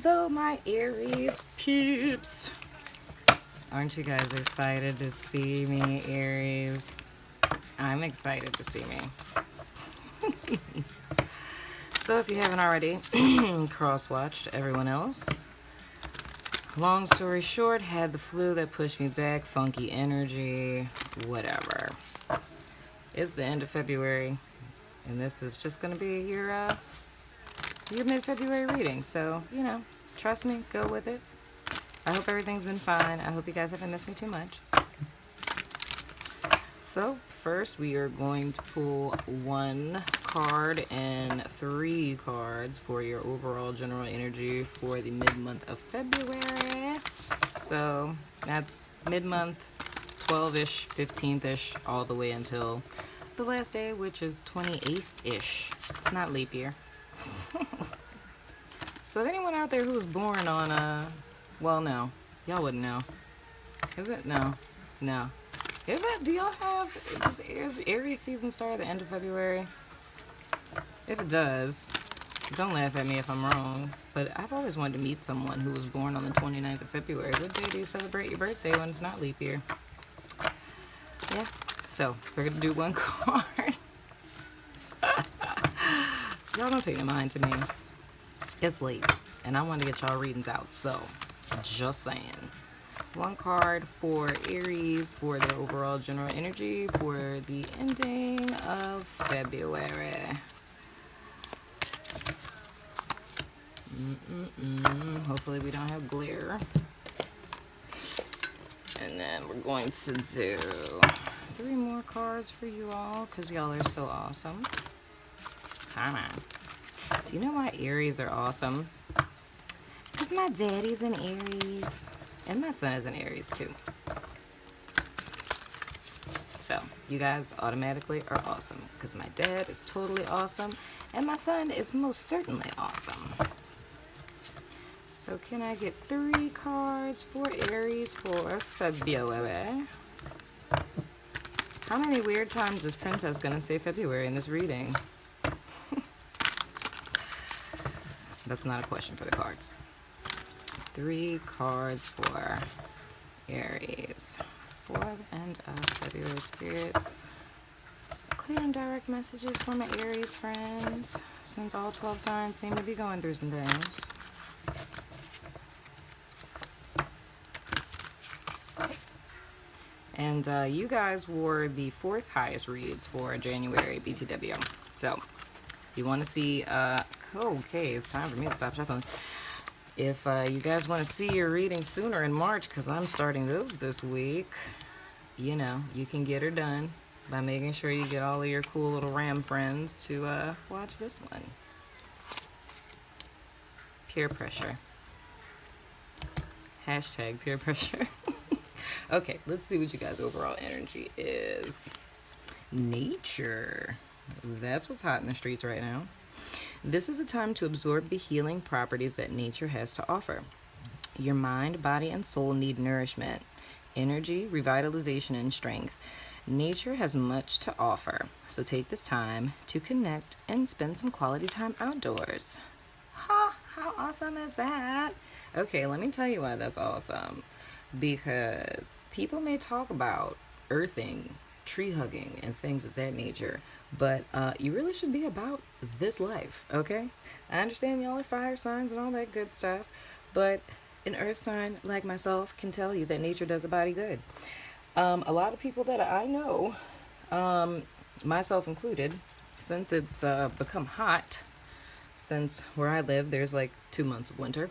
Hello, my Aries peeps. Aren't you guys excited to see me, Aries? I'm excited to see me. So if you haven't already cross-watched everyone else, long story short, had the flu that pushed me back, funky energy, whatever. It's the end of February, and this is just going to be your mid-February reading. So, trust me, go with it. I hope everything's been fine. I hope you guys haven't missed me too much. So, first we are going to pull one card and 3 cards for your overall general energy for the mid-month of February. So, that's mid-month, 12-ish, 15th-ish, all the way until the last day, which is 28th-ish. It's not leap year. So anyone out there who was born on, well, no. Y'all wouldn't know. Is it? No. No. Is it? Do y'all have, does Aries season start at the end of February? If it does, don't laugh at me if I'm wrong, but I've always wanted to meet someone who was born on the 29th of February. What day do you celebrate your birthday when it's not leap year? Yeah. So, we're going to do one card. Y'all don't pay no mind to me. It's late, and I want to get y'all readings out, so just saying. One card for Aries for their overall general energy for the ending of February. Hopefully we don't have glare. And then we're going to do 3 more cards for you all, because y'all are so awesome. Come on. Do you know why Aries are awesome? Because my daddy's an Aries. And my son is an Aries too. So, you guys automatically are awesome. Because my dad is totally awesome. And my son is most certainly awesome. So, can I get 3 cards for Aries for February? How many weird times is Princess going to say February in this reading? That's not a question for the cards. 3 cards for Aries for the end of February, Spirit. Clear and direct messages for my Aries friends, since all 12 signs seem to be going through some things. And you guys were the 4th highest reads for January BTW. So, if you want to see, okay, it's time for me to stop shuffling. If you guys want to see your reading sooner in March, because I'm starting those this week, you can get her done by making sure you get all of your cool little Ram friends to watch this one. Peer pressure. Hashtag peer pressure. Okay, let's see what you guys' overall energy is. Nature. That's what's hot in the streets right now. This is a time to absorb the healing properties that nature has to offer. Your mind, body, and soul need nourishment, energy, revitalization, and strength. Nature has much to offer, so take this time to connect and spend some quality time outdoors. Ha! How awesome is that? Okay, let me tell you why that's awesome. Because people may talk about earthing, tree hugging, and things of that nature, but you really should be about this life, okay? I understand y'all are fire signs and all that good stuff, but an earth sign like myself can tell you that nature does a body good. A lot of people that I know, myself included, since it's become hot, since where I live, there's like 2 months of winter,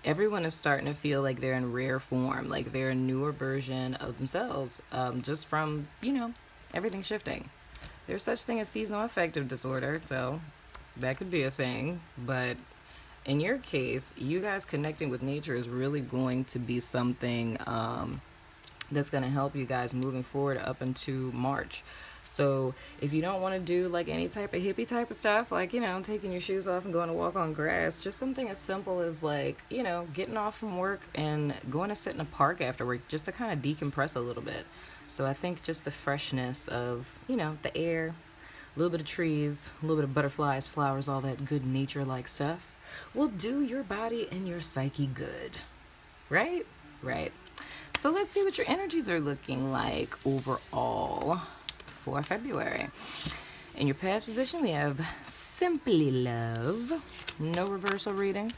everyone is starting to feel like they're in rare form, like they're a newer version of themselves, just from, everything shifting. There's such thing as seasonal affective disorder, so that could be a thing. But in your case, you guys connecting with nature is really going to be something that's going to help you guys moving forward up into March. So if you don't want to do like any type of hippie type of stuff, like, taking your shoes off and going to walk on grass, just something as simple as like, getting off from work and going to sit in a park after work just to kind of decompress a little bit. So I think just the freshness of, the air, a little bit of trees, a little bit of butterflies, flowers, all that good nature-like stuff will do your body and your psyche good. Right? Right. So let's see what your energies are looking like overall for February. In your past position, we have Simply Love, no reversal reading.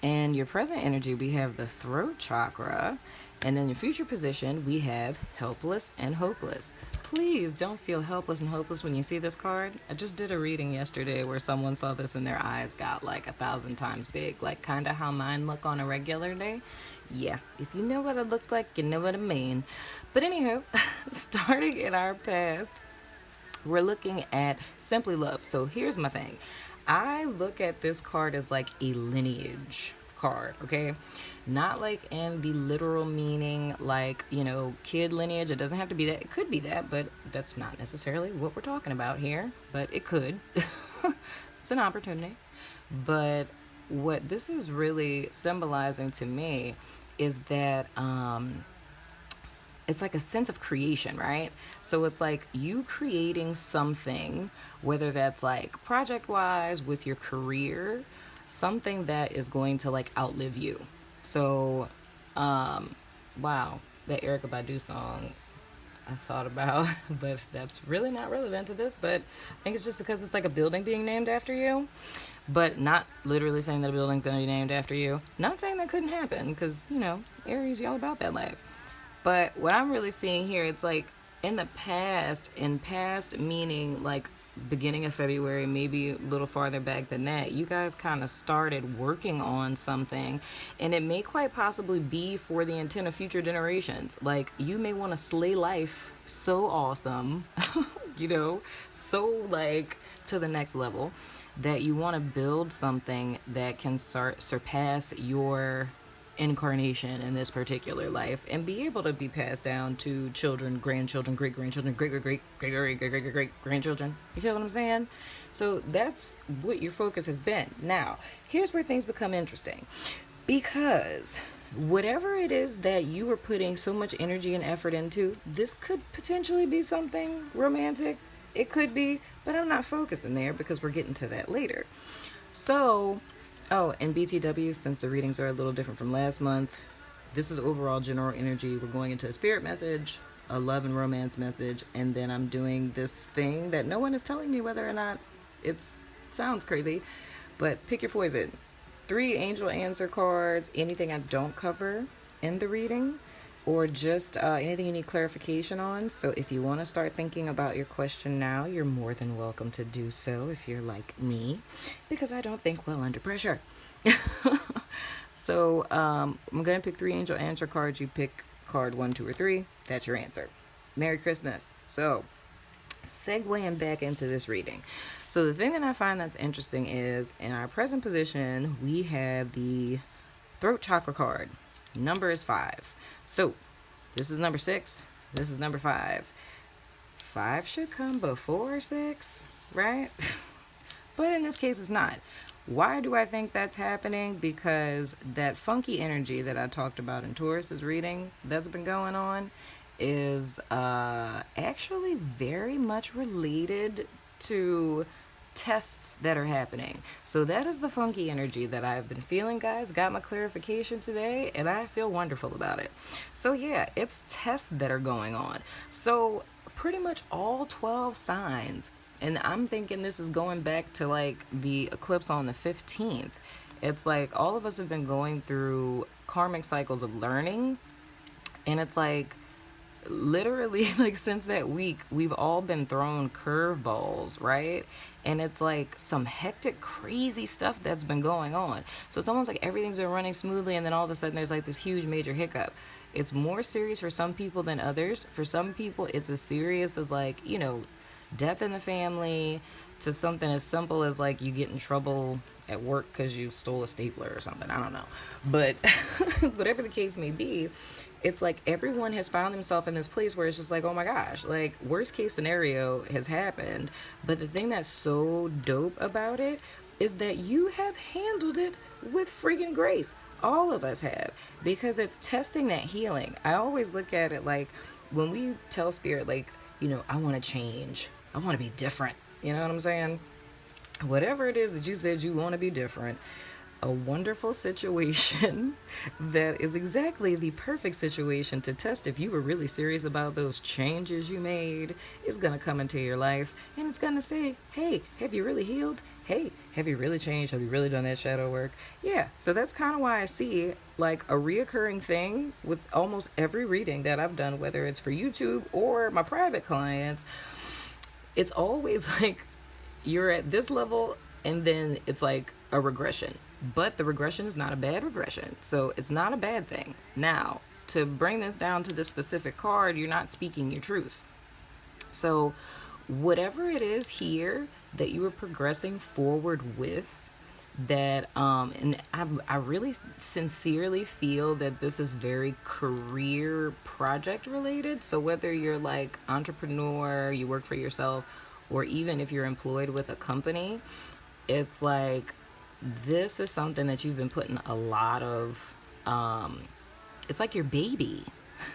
And your present energy, we have the throat chakra. And in your future position, we have helpless and hopeless. Please don't feel helpless and hopeless when you see this card. I just did a reading yesterday where someone saw this and their eyes got like 1,000 times big, like kind of how mine look on a regular day. Yeah, if you know what it looked like, you know what I mean. But anyhow, starting in our past, we're looking at Simply Love. So here's my thing. I look at this card as like a lineage card, okay? Not like in the literal meaning, like, kid lineage. It doesn't have to be that. It could be that, but that's not necessarily what we're talking about here. But it could. It's an opportunity. But what this is really symbolizing to me is that it's like a sense of creation, right? So it's like you creating something, whether that's like project wise with your career, something that is going to like outlive you. So, wow, that Erykah Badu song I thought about, but that's really not relevant to this. But I think it's just because it's like a building being named after you, but not literally saying that a building's gonna be named after you. Not saying that couldn't happen, because Aries, y'all about that life. But what I'm really seeing here, it's like in the past, meaning like beginning of February, maybe a little farther back than that, you guys kind of started working on something, and it may quite possibly be for the intent of future generations. Like you may want to slay life so awesome, so like to the next level, that you want to build something that can surpass your incarnation in this particular life and be able to be passed down to children, grandchildren, great grandchildren, great grandchildren. You feel what I'm saying? So that's what your focus has been. Now, here's where things become interesting, because whatever it is that you were putting so much energy and effort into, this could potentially be something romantic. It could be, but I'm not focusing there because we're getting to that later. So, and BTW, since the readings are a little different from last month, this is overall general energy. We're going into a spirit message, a love and romance message, and then I'm doing this thing that no one is telling me whether or not it sounds crazy, but pick your poison. 3 angel answer cards, anything I don't cover in the reading, or just anything you need clarification on. So if you want to start thinking about your question now, you're more than welcome to do so if you're like me, because I don't think well under pressure. So I'm going to pick 3 angel answer cards. You pick card 1, 2, or 3. That's your answer. Merry Christmas. So segueing back into this reading. So the thing that I find that's interesting is in our present position, we have the throat chakra card. Number is 5. So this is number 6. This is number 5. 5 should come before 6, right? But in this case, it's not. Why do I think that's happening? Because that funky energy that I talked about in Taurus's reading that's been going on is actually very much related to tests that are happening. So that is the funky energy that I've been feeling, guys. Got my clarification today, and I feel wonderful about it. So yeah, it's tests that are going on. So pretty much all 12 signs, and I'm thinking this is going back to like the eclipse on the 15th. It's like all of us have been going through karmic cycles of learning, and it's like literally like since that week we've all been thrown curveballs, right? And it's like some hectic crazy stuff that's been going on. So it's almost like everything's been running smoothly, and then all of a sudden there's like this huge major hiccup. It's more serious for some people than others. For some people it's as serious as like death in the family, to something as simple as like you get in trouble at work because you stole a stapler or something. I don't know, but whatever the case may be, it's like everyone has found themselves in this place where it's just like, oh my gosh, like worst case scenario has happened. But the thing that's so dope about it is that you have handled it with freaking grace. All of us have, because it's testing that healing. I always look at it like when we tell spirit, like, I want to change, I want to be different. You know what I'm saying? whatever it is that you said you want to be different, a wonderful situation that is exactly the perfect situation to test if you were really serious about those changes you made is going to come into your life, and it's going to say, hey, have you really healed? Hey, have you really changed? Have you really done that shadow work? Yeah, so that's kind of why I see like a reoccurring thing with almost every reading that I've done, whether it's for YouTube or my private clients. It's always like you're at this level and then it's like a regression. But the regression is not a bad regression. So it's not a bad thing. Now, to bring this down to this specific card, you're not speaking your truth. So whatever it is here that you are progressing forward with, that and I really sincerely feel that this is very career project related. So whether you're like entrepreneur, you work for yourself, or even if you're employed with a company, it's like this is something that you've been putting a lot of it's like your baby,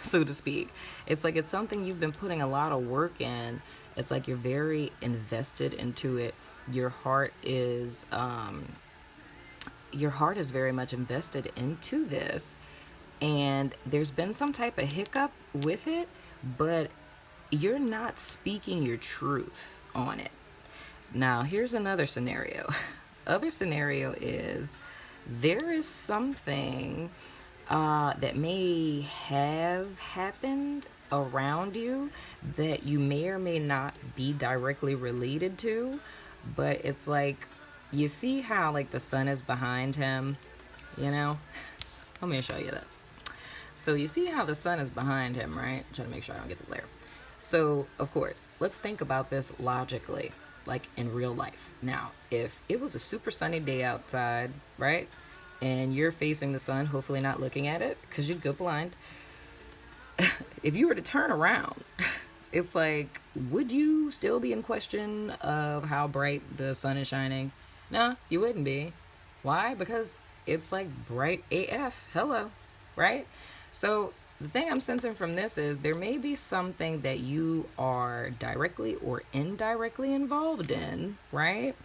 so to speak. It's like it's something you've been putting a lot of work in. It's like you're very invested into it. Your heart is very much invested into this, and there's been some type of hiccup with it, but you're not speaking your truth on it. Now, here's another scenario. Other scenario is there is something that may have happened around you that you may or may not be directly related to, but it's like you see how like the sun is behind him, you know? Let me show you this. So you see how the sun is behind him, right? I'm trying to make sure I don't get the glare. So, of course, let's think about this logically, like in real life. Now, if it was a super sunny day outside, right? And you're facing the sun, hopefully not looking at it because you'd go blind. If you were to turn around, it's like, would you still be in question of how bright the sun is shining? No, you wouldn't be. Why? Because it's like bright AF. Hello, right? So the thing I'm sensing from this is there may be something that you are directly or indirectly involved in, right?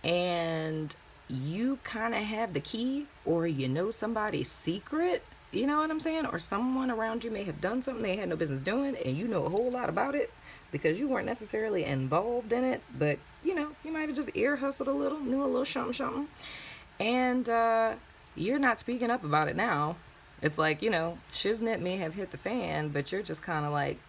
And you kind of have the key, or you know somebody's secret, you know what I'm saying? Or someone around you may have done something they had no business doing, and you know a whole lot about it because you weren't necessarily involved in it, but you know, you might have just ear hustled a little, knew a little something, and you're not speaking up about it now. It's like, you know, shiznit may have hit the fan, but you're just kind of like,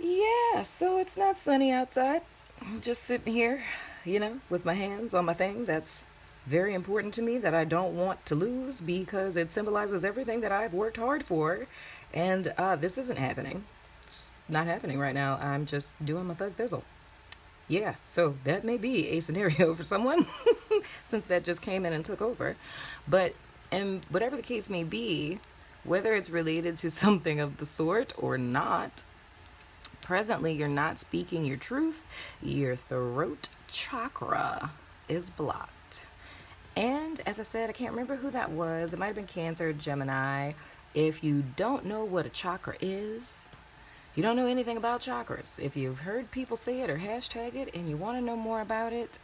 yeah, so it's not sunny outside. I'm just sitting here, you know, with my hands on my thing that's very important to me that I don't want to lose because it symbolizes everything that I've worked hard for. And this isn't happening. It's not happening right now. I'm just doing my thug fizzle. Yeah, so that may be a scenario for someone since that just came in and took over. But, and whatever the case may be, whether it's related to something of the sort or not, presently you're not speaking your truth. Your throat chakra is blocked. And as I said, I can't remember who that was. It might have been Cancer, Gemini. If you don't know what a chakra is, if you don't know anything about chakras, if you've heard people say it or hashtag it and you want to know more about it,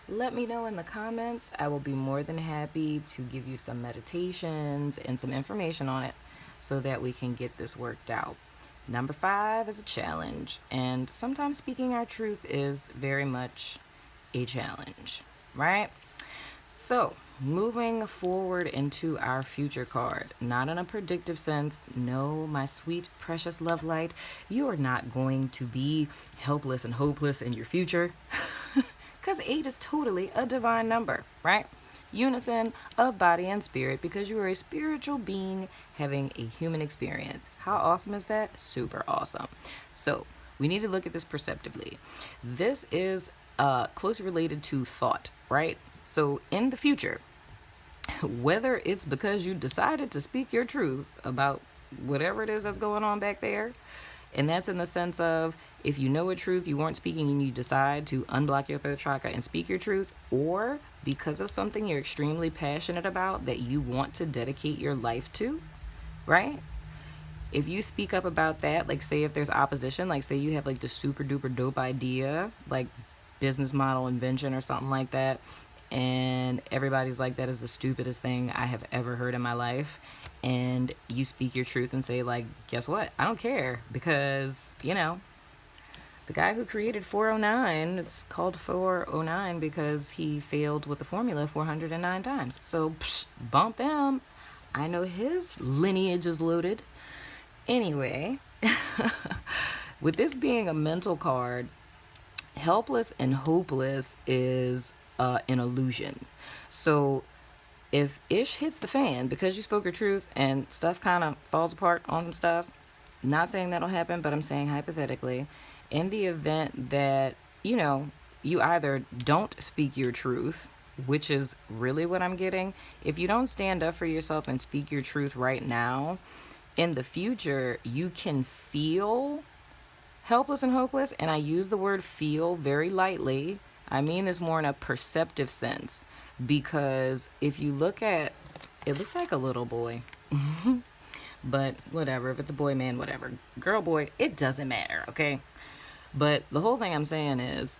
let me know in the comments. I will be more than happy to give you some meditations and some information on it so that we can get this worked out. Number 5 is a challenge, and sometimes speaking our truth is very much a challenge, right? So, moving forward into our future card, not in a predictive sense. No, my sweet, precious love light, you are not going to be helpless and hopeless in your future because 8 is totally a divine number, right? Unison of body and spirit because you are a spiritual being having a human experience. How awesome is that? Super awesome. So, we need to look at this perceptively. This is closely related to thought, right? So in the future, whether it's because you decided to speak your truth about whatever it is that's going on back there, and that's in the sense of if you know a truth you weren't speaking and you decide to unblock your third chakra and speak your truth, or because of something you're extremely passionate about that you want to dedicate your life to, right? If you speak up about that, like say if there's opposition, like say you have like the super duper dope idea, like business model invention or something like that, and everybody's like, that is the stupidest thing I have ever heard in my life, and you speak your truth and say, like, guess what, I don't care, because the guy who created 409, it's called 409 because he failed with the formula 409 times. So bump them. I know his lineage is loaded. Anyway, with this being a mental card, helpless and hopeless is an illusion. So if ish hits the fan because you spoke your truth and stuff kind of falls apart on some stuff, not saying that'll happen, but I'm saying hypothetically, in the event that, you either don't speak your truth, which is really what I'm getting, if you don't stand up for yourself and speak your truth right now, in the future, you can feel helpless and hopeless, and I use the word feel very lightly. I mean this more in a perceptive sense, because if you look at, it looks like a little boy. But whatever, if it's a boy, man, whatever. Girl, boy, it doesn't matter, okay? But the whole thing I'm saying is,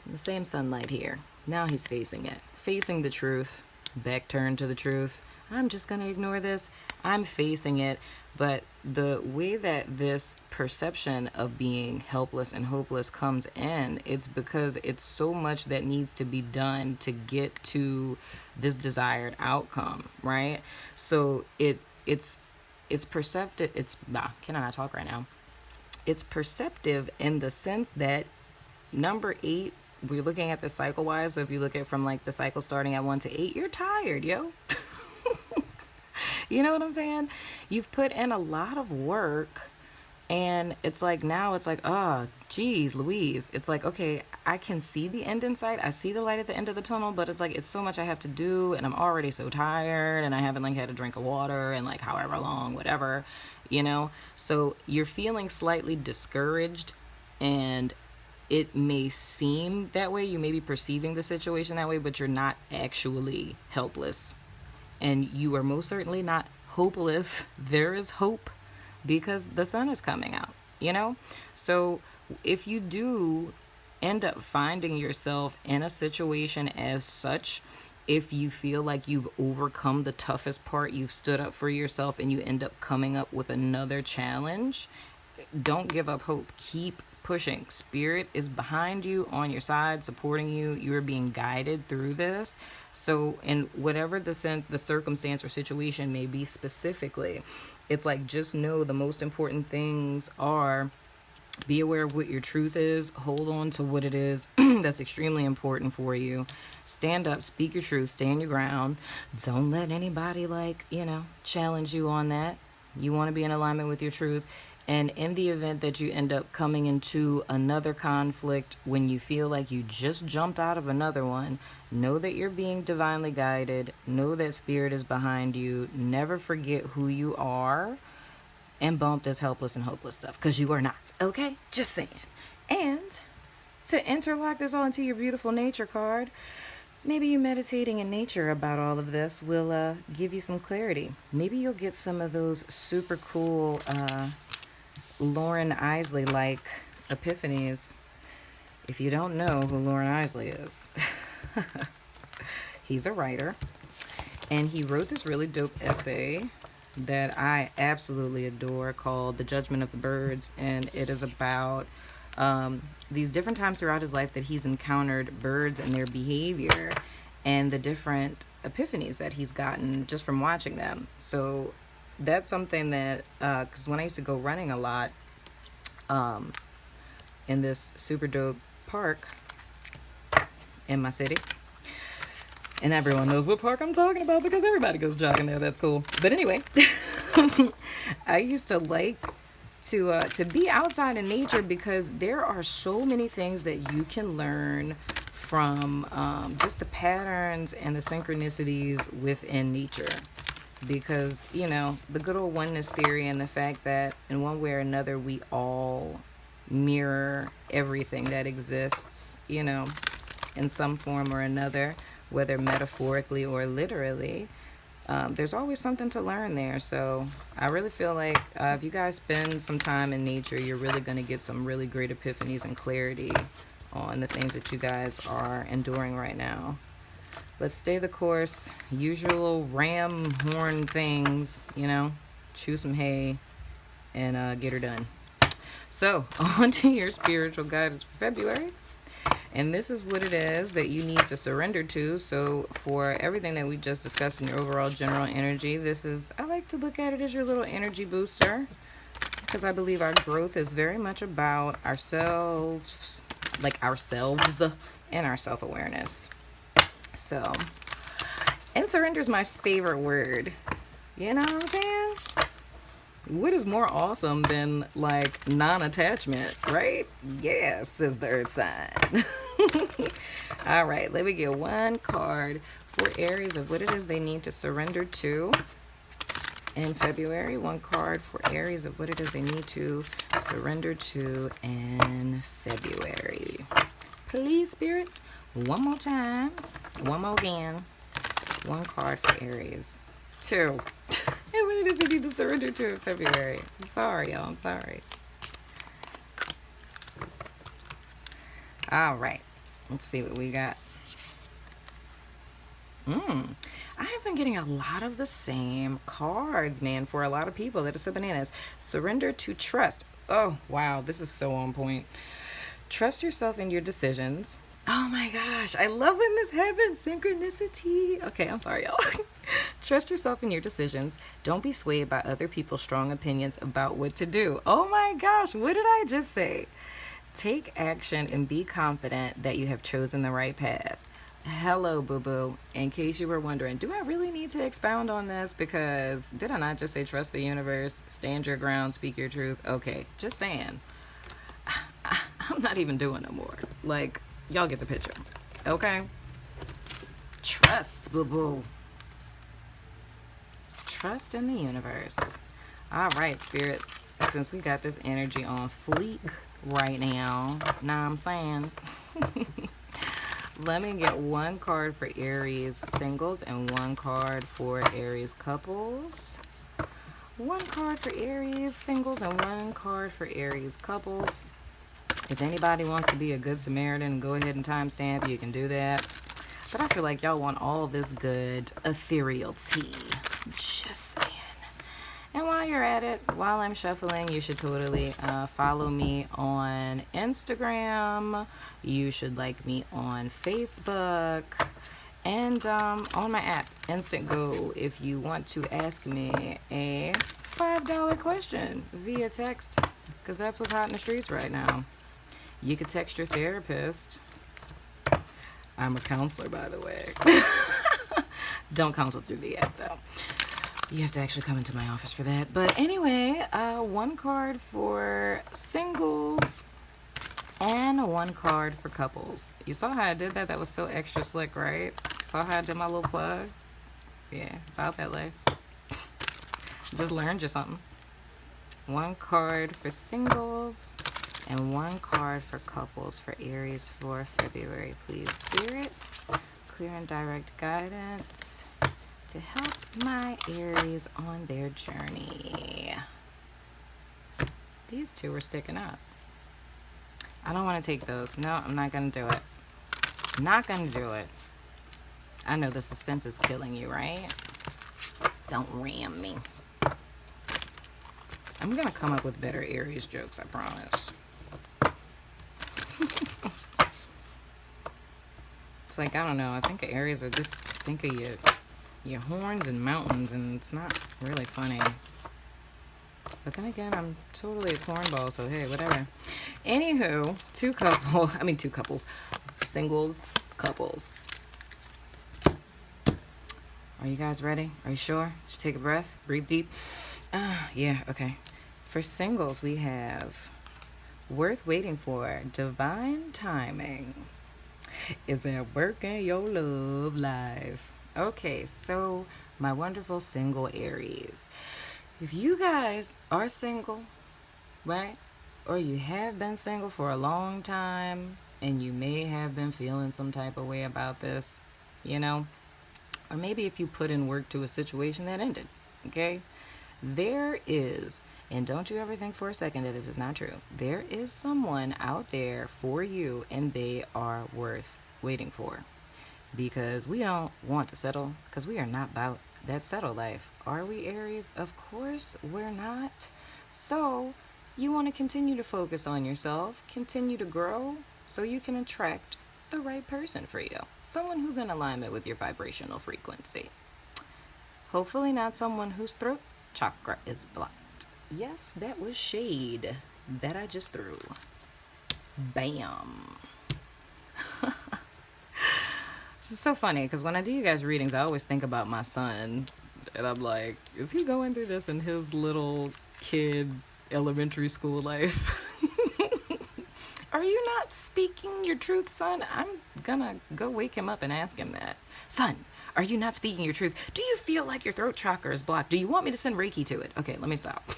the same sunlight here. Now he's facing it. Facing the truth. Back turned to the truth. I'm just going to ignore this. I'm facing it. But the way that this perception of being helpless and hopeless comes in, it's because it's so much that needs to be done to get to this desired outcome, right? So it's perceptive. Can I not talk right now? It's perceptive in the sense that number 8, we're looking at the cycle wise. So if you look at from like the cycle starting at 1 to 8, you're tired, yo. You know what I'm saying? You've put in a lot of work, and it's like now it's like, oh, geez, Louise. It's like, okay, I can see the end in sight. I see the light at the end of the tunnel, but it's like, it's so much I have to do, and I'm already so tired, and I haven't like had a drink of water and like however long, whatever, So you're feeling slightly discouraged, and it may seem that way. You may be perceiving the situation that way, but you're not actually helpless. And you are most certainly not hopeless. There is hope because the sun is coming out, So if you do end up finding yourself in a situation as such, if you feel like you've overcome the toughest part, you've stood up for yourself, and you end up coming up with another challenge, don't give up hope. Keep pushing. Spirit is behind you, on your side, supporting you. You are being guided through this. So in whatever the circumstance or situation may be specifically, it's like, just know the most important things are: be aware of what your truth is, hold on to what it is that's extremely important for you, stand up, speak your truth, stand your ground, don't let anybody challenge you on that. You want to be in alignment with your truth. And in the event that you end up coming into another conflict when you feel like you just jumped out of another one, know that you're being divinely guided. Know that spirit is behind you. Never forget who you are, and bump this helpless and hopeless stuff, because you are not. Okay? Just saying. And to interlock this all into your beautiful nature card, maybe you meditating in nature about all of this will give you some clarity. Maybe you'll get some of those super cool Lauren Isley-like epiphanies. If you don't know who Lauren Isley is, he's a writer, and he wrote this really dope essay that I absolutely adore called The Judgment of the Birds, and it is about these different times throughout his life that he's encountered birds and their behavior, and the different epiphanies that he's gotten just from watching them. So that's something that, because when I used to go running a lot in this super dope park in my city, and everyone knows what park I'm talking about because everybody goes jogging there. That's cool. But anyway, I used to like to be outside in nature because there are so many things that you can learn from just the patterns and the synchronicities within nature. Because, the good old oneness theory and the fact that in one way or another we all mirror everything that exists, in some form or another, whether metaphorically or literally. There's always something to learn there. So I really feel like if you guys spend some time in nature, you're really going to get some really great epiphanies and clarity on the things that you guys are enduring right now. But stay the course. Use your little ram horn things, chew some hay and get her done. So, on to your spiritual guidance for February. And this is what it is that you need to surrender to. So for everything that we just discussed in your overall general energy, I like to look at it as your little energy booster, because I believe our growth is very much about ourselves and our self-awareness. So, and surrender is my favorite word. You know what I'm saying? What is more awesome than like non-attachment, right? Yes, says the earth sign. All right, let me get one card for Aries of what it is they need to surrender to in February. One card for Aries of what it is they need to surrender to in February. Please, Spirit, one more time, one more again. One card for Aries. Two. And what it is you need to surrender to in February. I'm sorry, y'all. I'm sorry. All right. Let's see what we got. I have been getting a lot of the same cards, man, for a lot of people. That is so bananas. Surrender to trust. Oh, wow. This is so on point. Trust yourself in your decisions. Oh my gosh, I love when this happens. Synchronicity. Okay, I'm sorry, y'all. Trust yourself in your decisions. Don't be swayed by other people's strong opinions about what to do. Oh my gosh, what did I just say? Take action and be confident that you have chosen the right path. Hello, boo-boo. In case you were wondering, do I really need to expound on this? Because did I not just say trust the universe, stand your ground, speak your truth? Okay, just saying. I'm not even doing no more. Like, y'all get the picture, okay? Trust, boo-boo. Trust in the universe. All right, Spirit. Since we got this energy on fleek right now, know what I'm saying? Let me get one card for Aries singles and one card for Aries couples. One card for Aries singles and one card for Aries couples. If anybody wants to be a good Samaritan and go ahead and timestamp, you can do that. But I feel like y'all want all this good ethereal tea. Just saying. And while you're at it, while I'm shuffling, you should totally follow me on Instagram. You should like me on Facebook. And on my app, Instant Go, if you want to ask me a $5 question via text. Because that's what's hot in the streets right now. You could text your therapist. I'm a counselor, by the way. Don't counsel through the app, though. You have to actually come into my office for that. But anyway, one card for singles and one card for couples. You saw how I did that? That was so extra slick, right? Saw how I did my little plug? Yeah, about that life. Just learned you something. One card for singles and one card for couples for Aries for February. Please, Spirit, clear and direct guidance to help my Aries on their journey. These two are sticking up. I don't want to take those. No, I'm not going to do it. Not going to do it. I know the suspense is killing you, right? Don't ram me. I'm going to come up with better Aries jokes, I promise. It's like, I don't know. I think Aries are just think of your horns and mountains, and it's not really funny. But then again, I'm totally a cornball, so hey, whatever. Anywho, two couples. Singles, couples. Are you guys ready? Are you sure? Just take a breath. Breathe deep. Yeah, okay. For singles, we have worth waiting for, divine timing. Is there work in your love life? Okay, so my wonderful single Aries. If you guys are single, right? Or you have been single for a long time and you may have been feeling some type of way about this, you know? Or maybe if you put in work to a situation that ended, okay? There is, and don't you ever think for a second that this is not true, there is someone out there for you, and they are worth waiting for. Because we don't want to settle, because we are not about that settle life. Are we, Aries? Of course we're not. So you want to continue to focus on yourself, continue to grow, so you can attract the right person for you. Someone who's in alignment with your vibrational frequency. Hopefully not someone whose throat chakra is blocked. Yes, that was shade that I just threw. Bam. This is so funny because when I do you guys readings, I always think about my son. And I'm like, is he going through this in his little kid elementary school life? Are you not speaking your truth, son? I'm gonna go wake him up and ask him that. Son, are you not speaking your truth? Do you feel like your throat chakra is blocked? Do you want me to send Reiki to it? Okay, let me stop.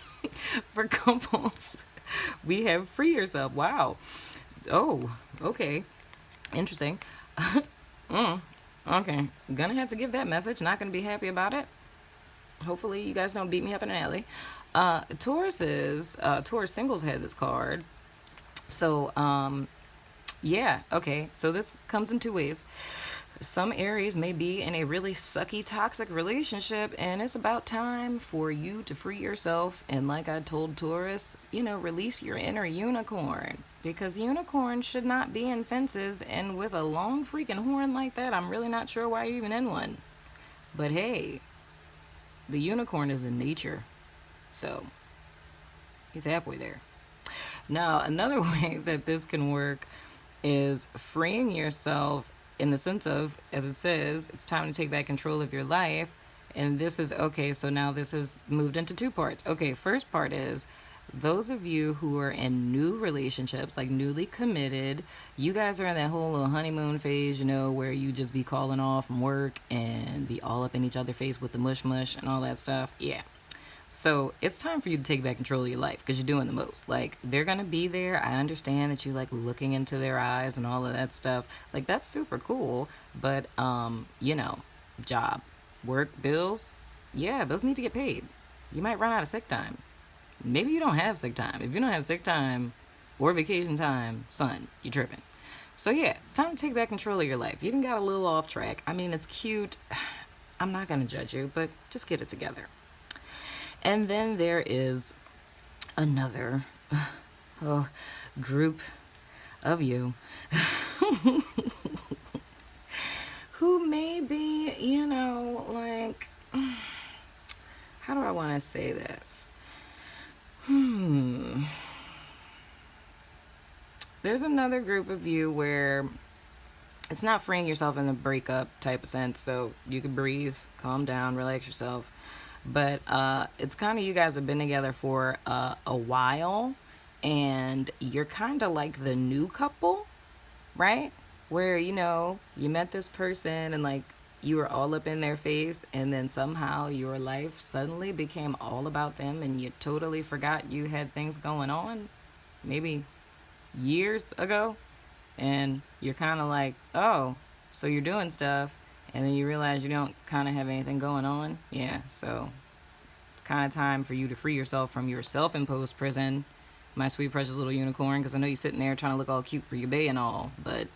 For couples, we have free yourself. Wow. Oh, okay. Interesting. Okay. Gonna have to give that message. Not gonna be happy about it. Hopefully you guys don't beat me up in an alley. Taurus singles had this card. So, yeah, okay. So this comes in two ways. Some Aries may be in a really sucky, toxic relationship, and it's about time for you to free yourself. And like I told Taurus, release your inner unicorn. Because unicorns should not be in fences, and with a long freaking horn like that, I'm really not sure why you're even in one. But hey, the unicorn is in nature, so he's halfway there. Now, another way that this can work is freeing yourself in the sense of, as it says, it's time to take back control of your life. And this is, okay, so now this is moved into two parts. Okay, first part is, those of you who are in new relationships, like newly committed, you guys are in that whole little honeymoon phase, where you just be calling off from work and be all up in each other's face with the mush and all that stuff. Yeah. So it's time for you to take back control of your life because you're doing the most. Like, they're going to be there. I understand that you like looking into their eyes and all of that stuff. Like, that's super cool. But, job, work, bills, yeah, those need to get paid. You might run out of sick time. Maybe you don't have sick time. If you don't have sick time or vacation time, son, you're tripping. So yeah, it's time to take back control of your life. You done got a little off track. I mean, it's cute. I'm not going to judge you, but just get it together. And then there is another group of you who may be, like, how do I want to say this? There's another group of you where it's not freeing yourself in the breakup type of sense, so you can breathe, calm down, relax yourself. But it's kind of, you guys have been together for a while, and you're kind of like the new couple, right? Where, you met this person and like you were all up in their face, and then somehow your life suddenly became all about them and you totally forgot you had things going on maybe years ago, and you're kind of like, oh, so you're doing stuff, and then you realize you don't kind of have anything going on. Yeah, so it's kind of time for you to free yourself from your self-imposed prison, my sweet precious little unicorn, because I know you're sitting there trying to look all cute for your bae and all, but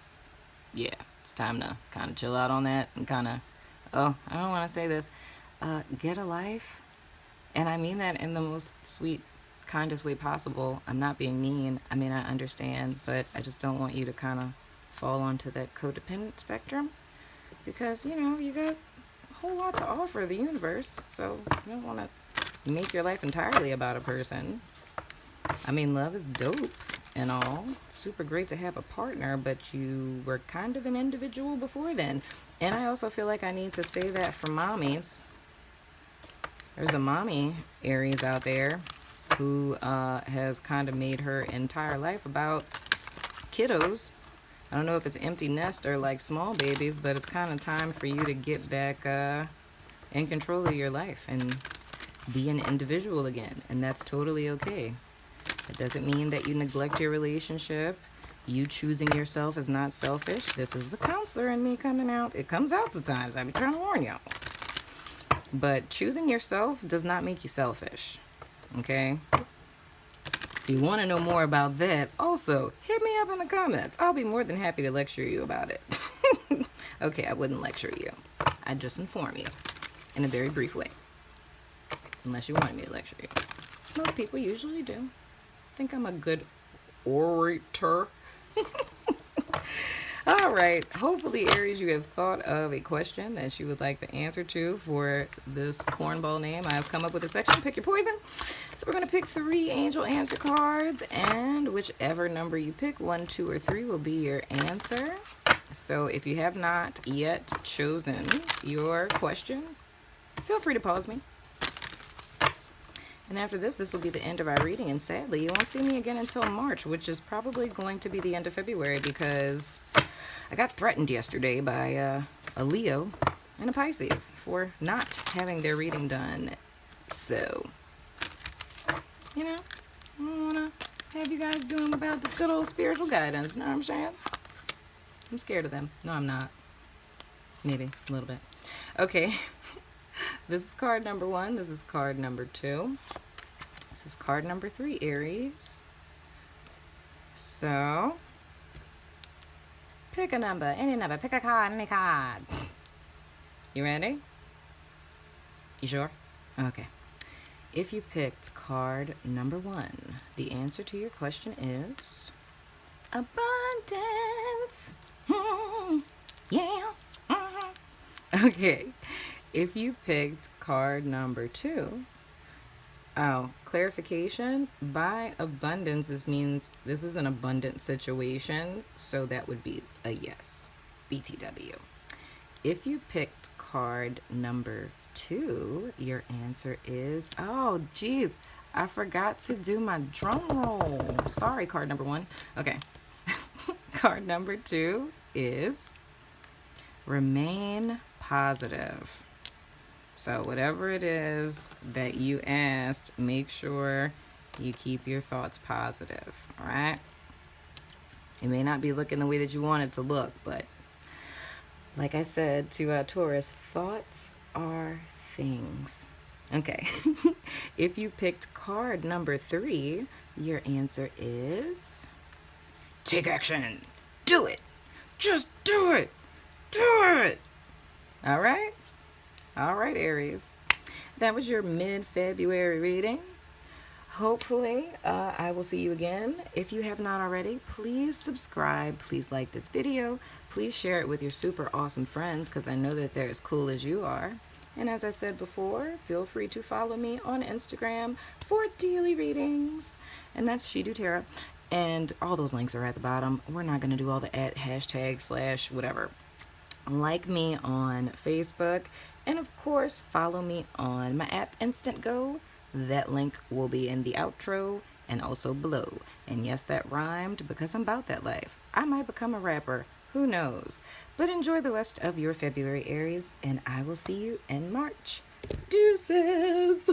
yeah, it's time to kind of chill out on that and kind of, I don't want to say this, get a life. And I mean that in the most sweet, kindest way possible. I'm not being mean. I mean, I understand, but I just don't want you to kind of fall onto that codependent spectrum, because, you got a whole lot to offer the universe, so you don't want to make your life entirely about a person. I mean, love is dope and all, super great to have a partner, but you were kind of an individual before then. And I also feel like I need to say that for mommies. There's a mommy Aries out there who has kind of made her entire life about kiddos. I don't know if it's empty nest or like small babies, but it's kind of time for you to get back in control of your life and be an individual again. And that's totally okay. It doesn't mean that you neglect your relationship. You choosing yourself is not selfish. This is the counselor in me coming out. It comes out sometimes. I be trying to warn y'all. But choosing yourself does not make you selfish. Okay? If you want to know more about that, also hit me up in the comments. I'll be more than happy to lecture you about it. Okay, I wouldn't lecture you. I'd just inform you in a very brief way. Unless you wanted me to lecture you. Most people usually do. I think I'm a good orator. All right. Hopefully, Aries, you have thought of a question that you would like the answer to for this cornball name. I have come up with a section, pick your poison. So we're going to pick 3 angel answer cards, and whichever number you pick, 1, 2, or 3, will be your answer. So if you have not yet chosen your question, feel free to pause me. And after this will be the end of our reading. And sadly, you won't see me again until March, which is probably going to be the end of February, because I got threatened yesterday by a Leo and a Pisces for not having their reading done. So, you know, I don't want to have you guys doing without this good old spiritual guidance. You know what I'm saying? I'm scared of them. No, I'm not. Maybe a little bit. Okay. This is card number 1. This is card number 2. This is card number 3, Aries. So, pick a number, any number. Pick a card, any card. You ready? You sure? Okay. If you picked card number 1, the answer to your question is abundance. Yeah. Okay. If you picked card number 2, clarification, by abundance, this means this is an abundant situation, so that would be a yes. BTW. If you picked card number 2, your answer is, oh, geez, I forgot to do my drum roll. Sorry, card number 1. Okay. Card number 2 is remain positive. So whatever it is that you asked, make sure you keep your thoughts positive, all right? It may not be looking the way that you want it to look, but like I said to Taurus, thoughts are things. Okay. If you picked card number 3, your answer is take action. Do it. Just do it. Do it. All right? All right, Aries. That was your mid-February reading. Hopefully, I will see you again. If you have not already, please subscribe. Please like this video. Please share it with your super awesome friends, because I know that they're as cool as you are. And as I said before, feel free to follow me on Instagram for daily readings. And that's She Do Tarot. And all those links are at the bottom. We're not going to do all the @ / whatever. Like me on Facebook, and of course follow me on my app Instant Go. That link will be in the outro and also below. And yes, that rhymed, because I'm about that life. I might become a rapper, who knows? But enjoy the rest of your February, Aries, and I will see you in March. Deuces!